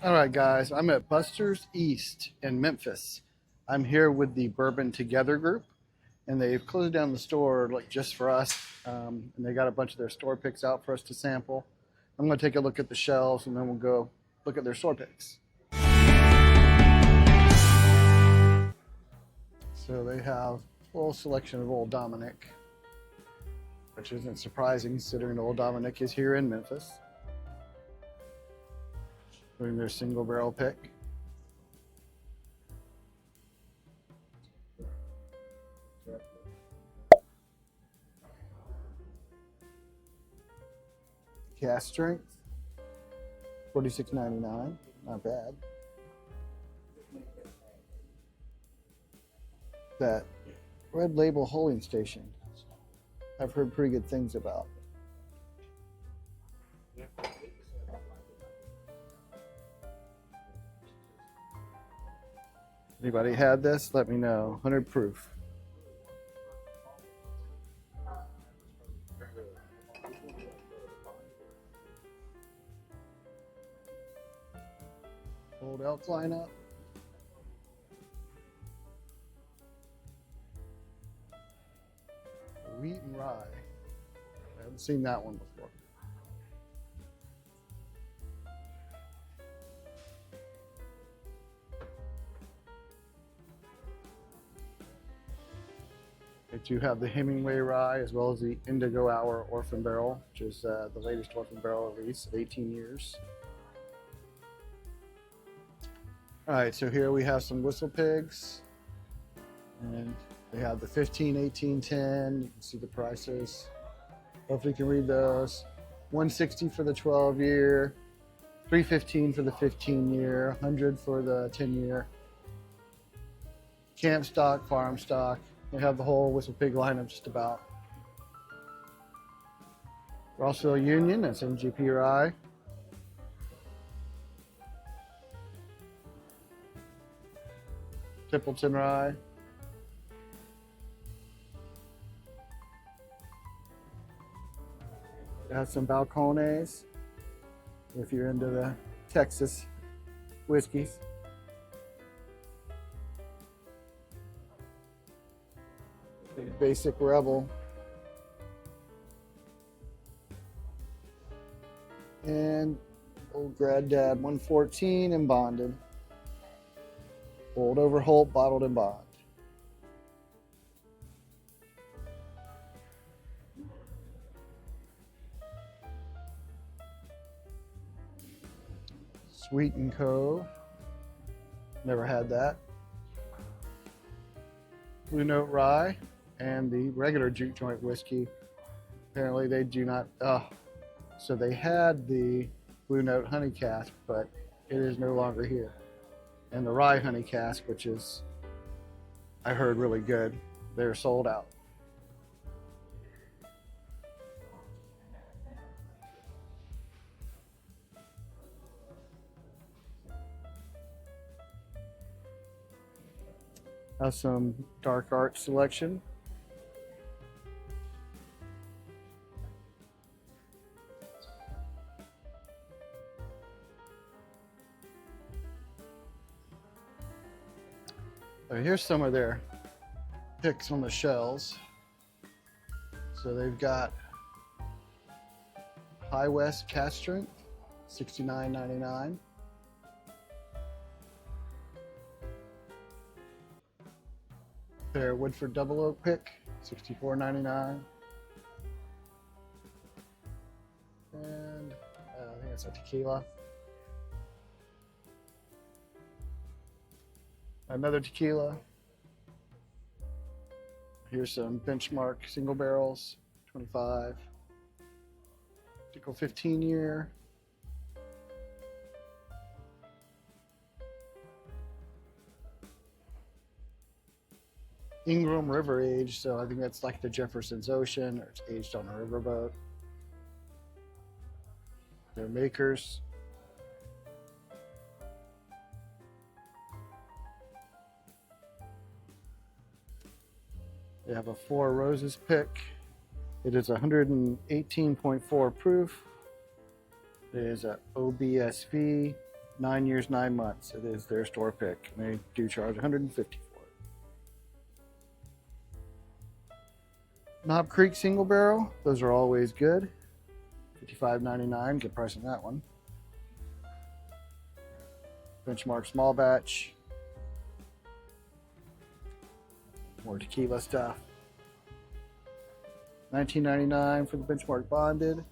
All right, guys, I'm at Buster's East in Memphis. I'm here with the Bourbon Together group, and they've closed down the store like just for us. And they got a bunch of their store picks out for us to sample. I'm going to take a look at the shelves, and then we'll go look at their store picks. So they have a full selection of Old Dominick, which isn't surprising considering Old Dominick is here in Memphis. Doing their single barrel pick. Cast strength, $46.99, not bad. That Red Label holding station, I've heard pretty good things about. Anybody had this? Let me know. 100 proof. Old elk lineup. Wheat and rye. I haven't seen that one before. They do have the Hemingway rye as well as the Indigo Hour Orphan Barrel, which is the latest Orphan Barrel release of 18 years. All right, so here we have some Whistle Pigs, and they have the 15, 18, 10. You can see the prices. Hopefully you can read those. $160 for the 12-year, $315 for the 15-year, $100 for the 10-year. Camp stock, farm stock. They have the whole Whistle Pig lineup just about. Rossville Union, that's MGP rye. Tippleton rye. They have some Balcones if you're into the Texas whiskeys. The Basic Rebel. And Old Grad Dad 114 and bonded. Old Overholt bottled and bond. Sweet and Cove. Never had that. Blue Note Rye and the regular Juke Joint whiskey. Apparently they do not. So they had the Blue Note Honey Cask, but it is no longer here. And the Rye Honey Cask, which is, I heard, really good. They're sold out. Have some Dark Art selection. Here's some of their picks on the shelves. So they've got High West Cast Strength, $69.99. Their Woodford Double Oak pick, $64.99. And I think that's a tequila. Another tequila. Here's some Benchmark single barrels, 25. Typical 15-year. Ingram River Age, so I think that's like the Jefferson's Ocean, or it's aged on a riverboat. They're makers. They have a Four Roses pick. It is 118.4 proof. It is a OBSV 9 years, 9 months. It is their store pick. They do charge $150 for it. Knob Creek single barrel. Those are always good. $55.99. Good price on that one. Benchmark small batch. More tequila stuff. $19.99 for the Benchmark Bonded.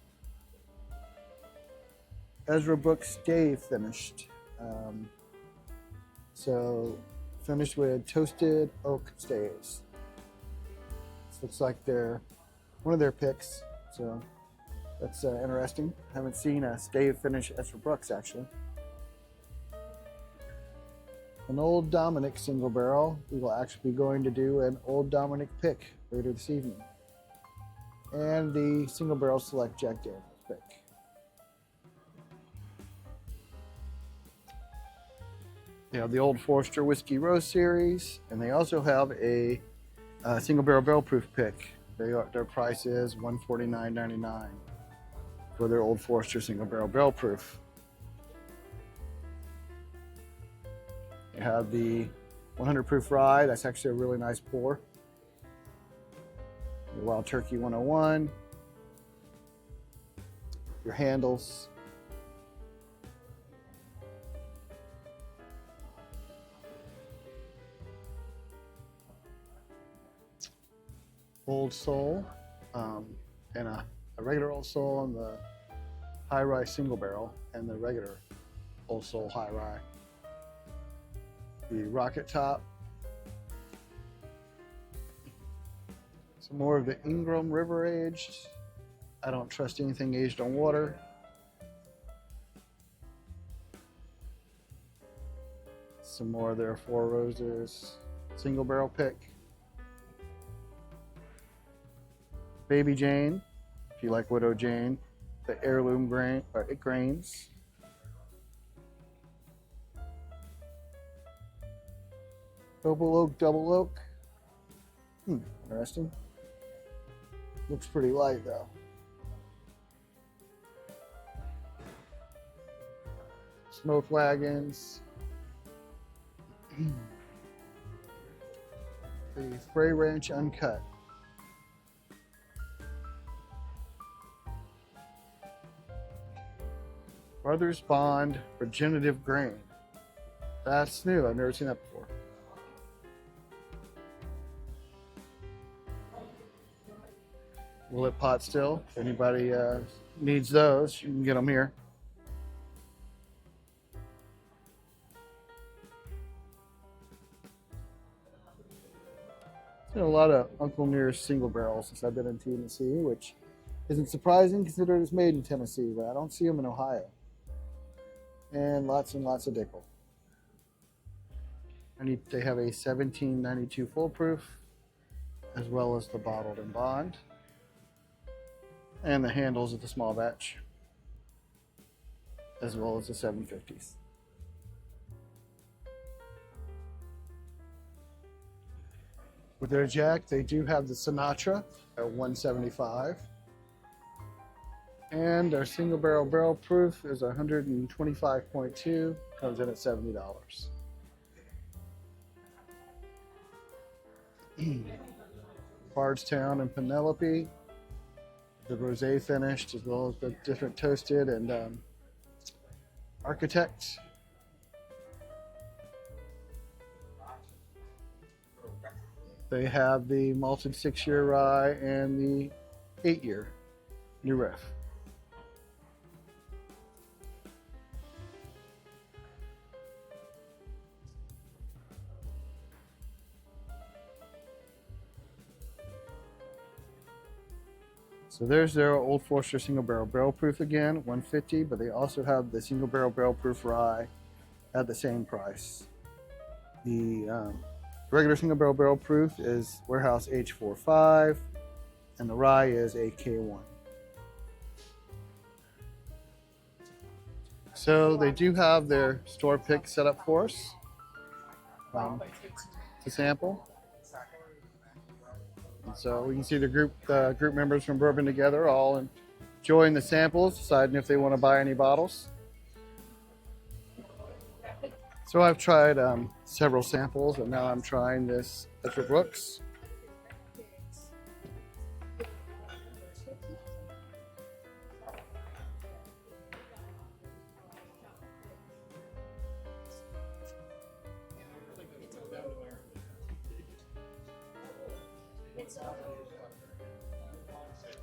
Ezra Brooks stay finished. So finished with toasted oak stays. This looks like they're one of their picks. So that's interesting. Haven't seen a stay finish Ezra Brooks actually. An Old Dominick single barrel. We will actually be going to do an Old Dominick pick later this evening. And the single barrel select Jack Daniels pick. They have the Old Forester Whiskey Rose series, and they also have a single barrel barrel proof pick. Their price is $149.99 for their Old Forester single barrel barrel proof. You have the 100 proof rye. That's actually a really nice pour. Your Wild Turkey 101. Your handles. Old Soul, and a regular Old Soul, and the high rye single barrel, and the regular Old Soul high rye. The Rocket Top. Some more of the Ingram River aged. I don't trust anything aged on water. Some more of their Four Roses single barrel pick. Baby Jane, if you like Widow Jane, the heirloom grains. Double oak. Interesting. Looks pretty light though. Smoke wagons. The Frey Ranch Uncut. Brothers Bond Regenerative Grain. That's new. I've never seen that before. Willet Pot Still. If anybody needs those, you can get them here. Seen a lot of Uncle Nearest single barrels since I've been in Tennessee, which isn't surprising considering it's made in Tennessee, but I don't see them in Ohio. And lots of Dickel. They have a 1792 full proof, as well as the bottled and bond, and the handles of the small batch, as well as the 750s. With their Jack, they do have the Sinatra at $175. And our single barrel proof is 125.2, comes in at $70. Bardstown and Penelope, the rosé finished, as well as the different toasted and Architect. They have the malted 6-year rye and the 8-year new riff. So there's their Old Forester single barrel proof again, $150, but they also have the single barrel proof rye at the same price. The regular single barrel proof is Warehouse H45, and the rye is a K1. So they do have their store pick set up for us to sample. And so we can see the group members from Bourbon together, all enjoying the samples, deciding if they want to buy any bottles. So I've tried several samples, and now I'm trying this Ezra Brooks.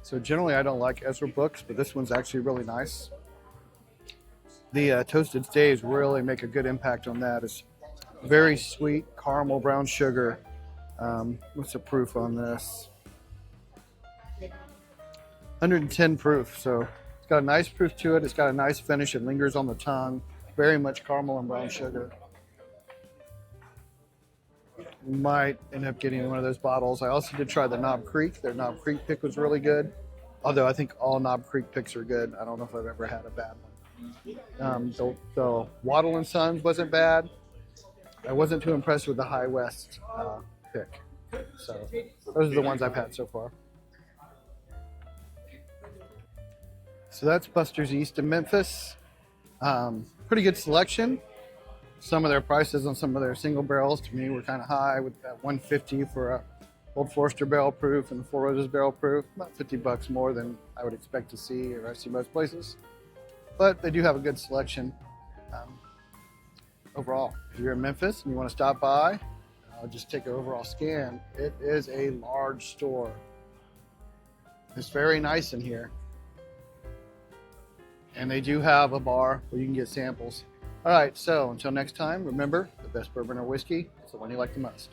So generally I don't like Ezra Brooks, but this one's actually really nice. The toasted staves really make a good impact on that. It's very sweet caramel brown sugar. What's the proof on this? 110 proof, so it's got a nice proof to it. It's got a nice finish. It lingers on the tongue. Very much caramel and brown sugar. Might end up getting one of those bottles. I also did try the Knob Creek. Their Knob Creek pick was really good. Although I think all Knob Creek picks are good. I don't know if I've ever had a bad one. The Waddle and Sons wasn't bad. I wasn't too impressed with the High West pick. So those are the ones I've had so far. So that's Buster's East in Memphis. Pretty good selection. Some of their prices on some of their single barrels to me were kind of high, with that $150 for a Old Forester barrel proof and the Four Roses barrel proof. About $50 more than I would expect to see or I see most places. But they do have a good selection overall. If you're in Memphis and you want to stop by, just take an overall scan. It is a large store. It's very nice in here. And they do have a bar where you can get samples. All right, so until next time, remember, the best bourbon or whiskey is the one you like the most.